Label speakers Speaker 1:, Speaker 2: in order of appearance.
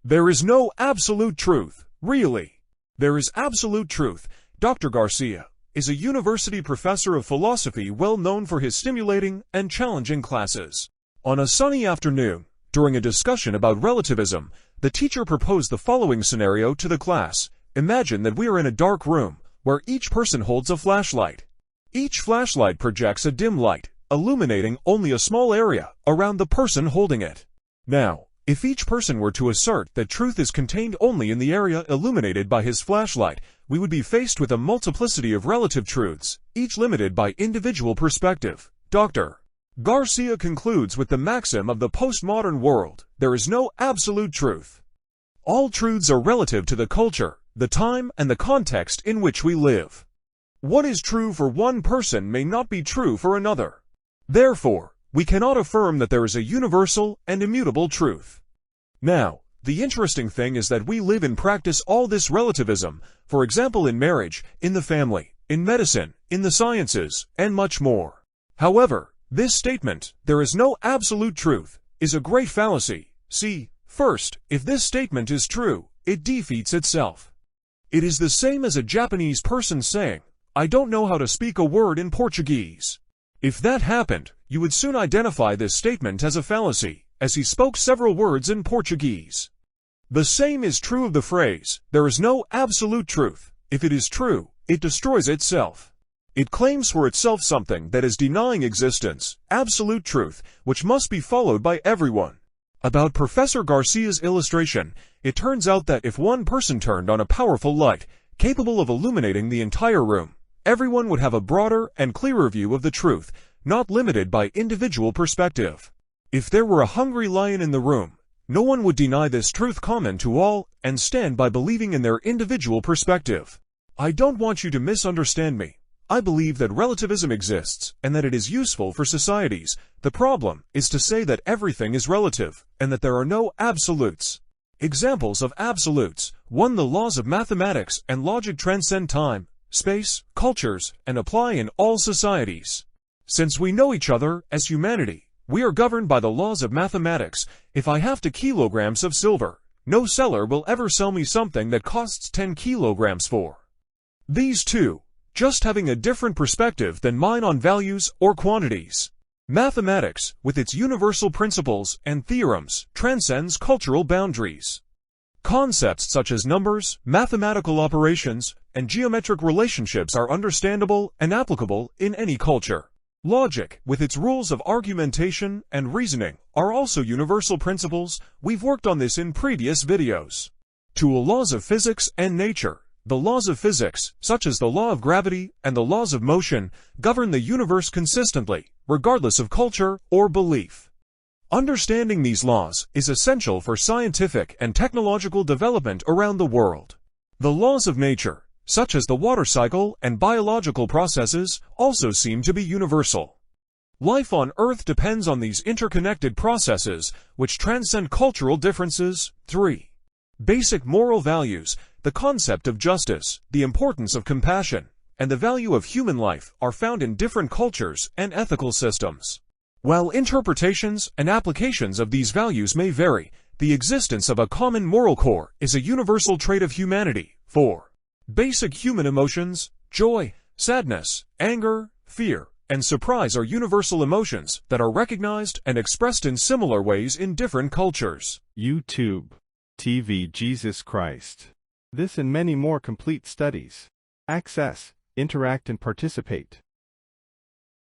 Speaker 1: There is no absolute truth, really. There is absolute truth. Dr. Garcia is a university professor of philosophy well known for his stimulating and challenging classes. On a sunny afternoon, during a discussion about relativism, the teacher proposed the following scenario to the class. Imagine that we are in a dark room, where each person holds a flashlight. Each flashlight projects a dim light, illuminating only a small area around the person holding it. Now, if each person were to assert that truth is contained only in the area illuminated by his flashlight, we would be faced with a multiplicity of relative truths, each limited by individual perspective. Dr. Garcia concludes with the maxim of the postmodern world: there is no absolute truth. All truths are relative to the culture, the time, and the context in which we live. What is true for one person may not be true for another. Therefore, we cannot affirm that there is a universal and immutable truth. Now, the interesting thing is that we live and practice all this relativism, for example in marriage, in the family, in medicine, in the sciences, and much more. However, this statement, there is no absolute truth, is a great fallacy. See, first, if this statement is true, it defeats itself. It is the same as a Japanese person saying, "I don't know how to speak a word in Portuguese." If that happened, you would soon identify this statement as a fallacy, as he spoke several words in Portuguese. The same is true of the phrase, "there is no absolute truth." If it is true, it destroys itself. It claims for itself something that is denying existence, absolute truth, which must be followed by everyone. About Professor Garcia's illustration, it turns out that if one person turned on a powerful light, capable of illuminating the entire room, everyone would have a broader and clearer view of the truth, not limited by individual perspective. If there were a hungry lion in the room, no one would deny this truth common to all and stand by believing in their individual perspective. I don't want you to misunderstand me. I believe that relativism exists and that it is useful for societies. The problem is to say that everything is relative and that there are no absolutes. Examples of absolutes: 1. The laws of mathematics and logic transcend time, space, cultures, and apply in all societies. Since we know each other as humanity, we are governed by the laws of mathematics. If I have 2 kilograms of silver, no seller will ever sell me something that costs 10 kilograms for. These two, just having a different perspective than mine on values or quantities. Mathematics, with its universal principles and theorems, transcends cultural boundaries. Concepts such as numbers, mathematical operations, and geometric relationships are understandable and applicable in any culture. Logic, with its rules of argumentation and reasoning, are also universal principles. We've worked on this in previous videos. 2. Laws of physics and nature. The laws of physics, such as the law of gravity and the laws of motion, govern the universe consistently, regardless of culture or belief. Understanding these laws is essential for scientific and technological development around the world. The laws of nature, such as the water cycle and biological processes, also seem to be universal. Life on Earth depends on these interconnected processes, which transcend cultural differences. 3. Basic moral values. The concept of justice, the importance of compassion, and the value of human life are found in different cultures and ethical systems. While interpretations and applications of these values may vary, the existence of a common moral core is a universal trait of humanity. 4. Basic human emotions, joy, sadness, anger, fear, and surprise are universal emotions that are recognized and expressed in similar ways in different cultures.
Speaker 2: YouTube TV Jesus Christ. This and many more complete studies. Access, interact and participate.